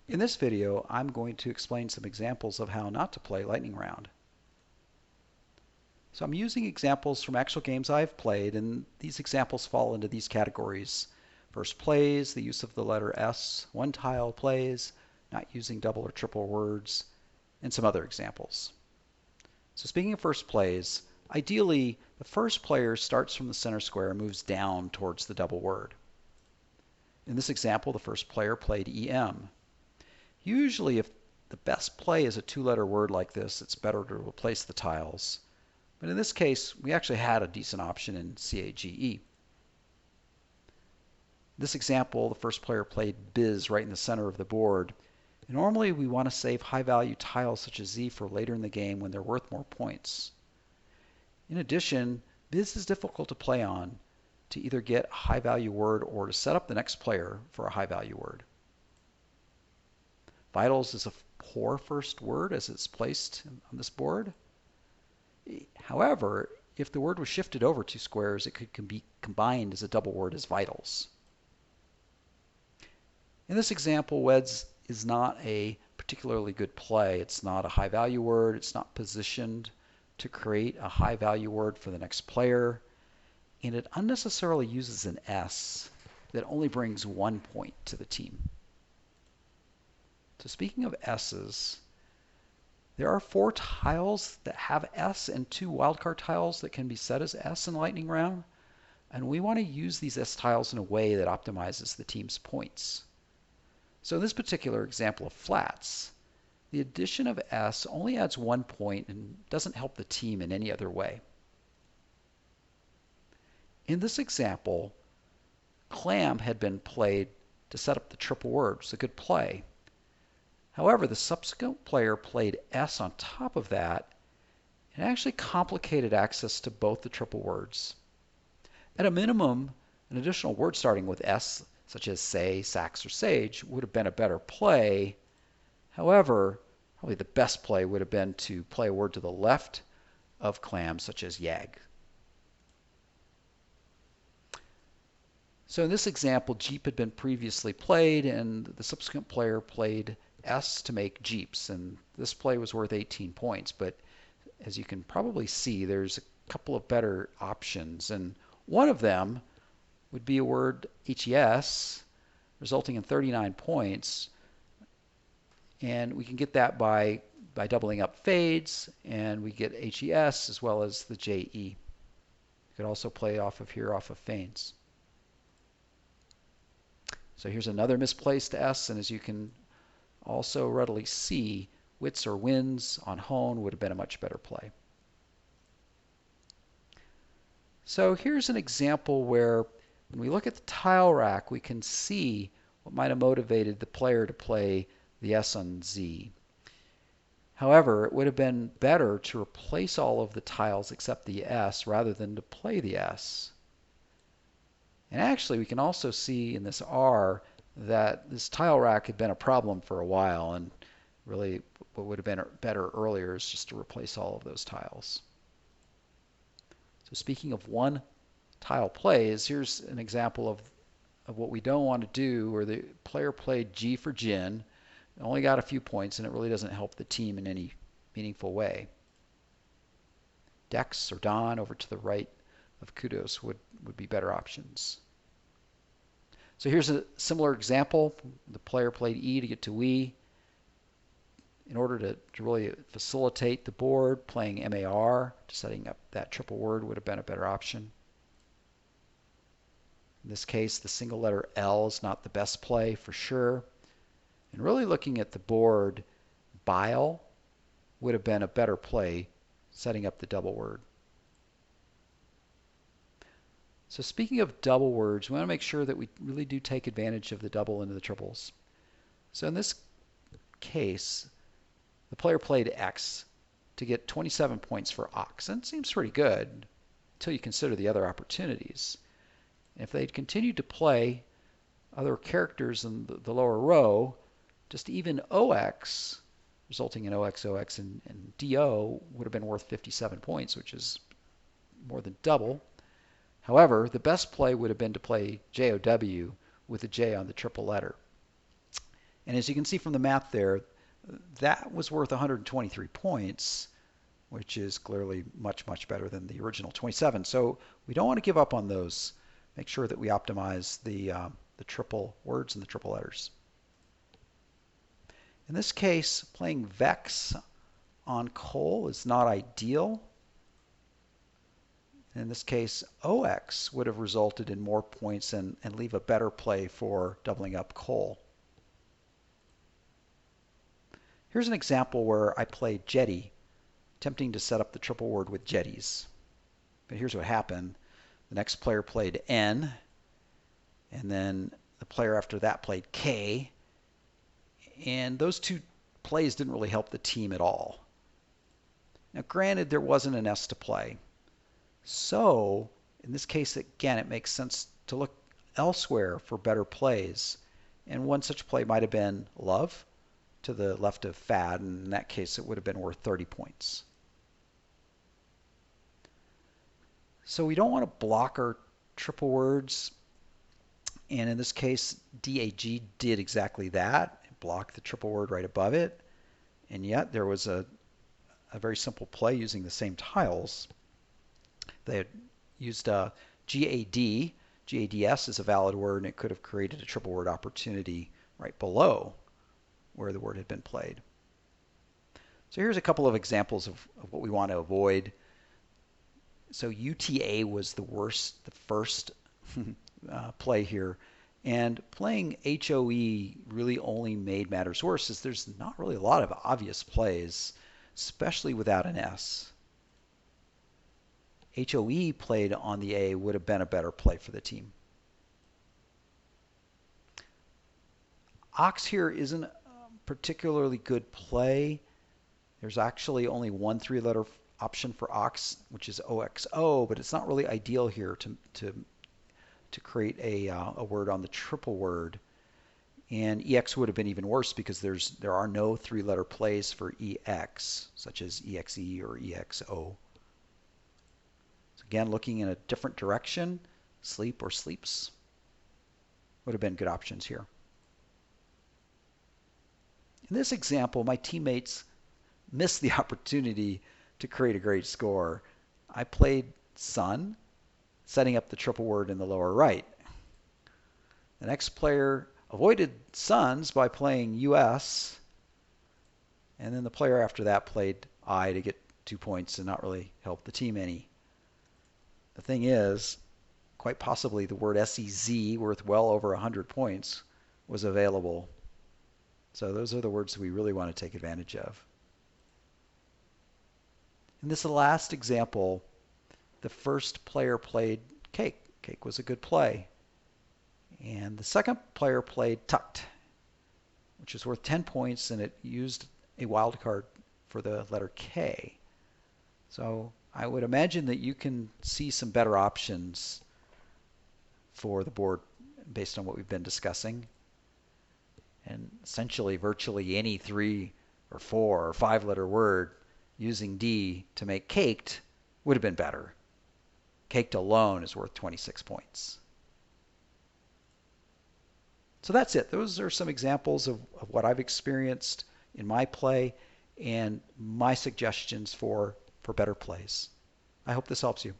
In this video, I'm going to explain some examples of how not to play Lightning Round. So I'm using examples from actual games I've played, and these examples fall into these categories. First plays, the use of the letter S, one tile plays, not using double or triple words, and some other examples. So speaking of first plays, ideally the first player starts from the center square and moves down towards the double word. In this example, the first player played EM. Usually, if the best play is a two-letter word like this, it's better to replace the tiles. But in this case, we actually had a decent option in CAGE. This example, the first player played Biz right in the center of the board. And normally, we want to save high-value tiles such as Z for later in the game when they're worth more points. In addition, Biz is difficult to play on to either get a high-value word or to set up the next player for a high-value word. Vitals is a poor first word as it's placed on this board. However, if the word was shifted over 2 squares, it could be combined as a double word as vitals. In this example, Weds is not a particularly good play. It's not a high value word. It's not positioned to create a high value word for the next player. And it unnecessarily uses an S that only brings 1 point to the team. So speaking of S's, there are 4 tiles that have S and 2 wildcard tiles that can be set as S in Lightning Round. And we want to use these S tiles in a way that optimizes the team's points. So in this particular example of flats, the addition of S only adds 1 point and doesn't help the team in any other way. In this example, Clam had been played to set up the triple word. It's a good play. However, the subsequent player played S on top of that, and it actually complicated access to both the triple words. At a minimum, an additional word starting with S, such as say, sax, or sage, would have been a better play. However, probably the best play would have been to play a word to the left of Clam, such as yag. So in this example, Jeep had been previously played, and the subsequent player played S to make Jeeps, and this play was worth 18 points. But as you can probably see, there's a couple of better options, and one of them would be a word HES, resulting in 39 points. And we can get that by doubling up fades, and we get HES as well as the JE. You could also play off of here off of feints. So here's another misplaced S, and as you can also readily see, wits or wins on hone would have been a much better play. So here's an example where when we look at the tile rack, we can see what might have motivated the player to play the S on Z. However, it would have been better to replace all of the tiles except the S rather than to play the S. And actually, we can also see in this R that this tile rack had been a problem for a while, and really what would have been better earlier is just to replace all of those tiles. So speaking of one tile plays, here's an example of what we don't want to do, where the player played G for Jin, only got a few points, and it really doesn't help the team in any meaningful way. Dex or Don over to the right of Kudos would be better options. So here's a similar example. The player played E to get to we. In order to really facilitate the board, playing MAR to setting up that triple word would have been a better option. In this case, the single letter L is not the best play for sure. And really looking at the board, bile would have been a better play setting up the double word. So speaking of double words, we want to make sure that we really do take advantage of the double into the triples. So in this case, the player played X to get 27 points for Ox. And it seems pretty good until you consider the other opportunities. And if they'd continued to play other characters in the lower row, just even OX, resulting in OX, OX, and DO would have been worth 57 points, which is more than double. However, the best play would have been to play JOW with a J on the triple letter. And as you can see from the math there, that was worth 123 points, which is clearly much, much better than the original 27. So we don't want to give up on those. Make sure that we optimize the triple words and the triple letters. In this case, playing Vex on coal is not ideal. In this case, OX would have resulted in more points and leave a better play for doubling up coal. Here's an example where I played jetty, attempting to set up the triple word with jetties. But here's what happened. The next player played N, and then the player after that played K, and those two plays didn't really help the team at all. Now granted, there wasn't an S to play. So in this case, again, it makes sense to look elsewhere for better plays. And one such play might have been love to the left of fad, and in that case, it would have been worth 30 points. So we don't want to block our triple words. And in this case, DAG did exactly that. It blocked the triple word right above it. And yet there was a very simple play using the same tiles. They had used GAD. GADS is a valid word, and it could have created a triple word opportunity right below where the word had been played. So here's a couple of examples of what we want to avoid. So UTA was the first play here. And playing HOE really only made matters worse, as there's not really a lot of obvious plays, especially without an S. HOE played on the A would have been a better play for the team. Ox here isn't a particularly good play. There's actually only one three-letter option for Ox, which is OXO, but it's not really ideal here to create a word on the triple word. And EX would have been even worse because there are no three-letter plays for EX, such as EXE or EXO. So again, looking in a different direction, sleep or sleeps would have been good options here. In this example, my teammates missed the opportunity to create a great score. I played sun, setting up the triple word in the lower right. The next player avoided suns by playing US, and then the player after that played I to get 2 points and not really help the team any. The thing is, quite possibly the word SEZ, worth well over 100 points, was available. So those are the words we really want to take advantage of. In this last example, the first player played cake. Cake was a good play. And the second player played tucked, which is worth 10 points, and it used a wild card for the letter K. So I would imagine that you can see some better options for the board based on what we've been discussing. And essentially, virtually any 3 or 4 or 5-letter word using D to make caked would have been better. Caked alone is worth 26 points. So that's it. Those are some examples of what I've experienced in my play and my suggestions for better plays. I hope this helps you.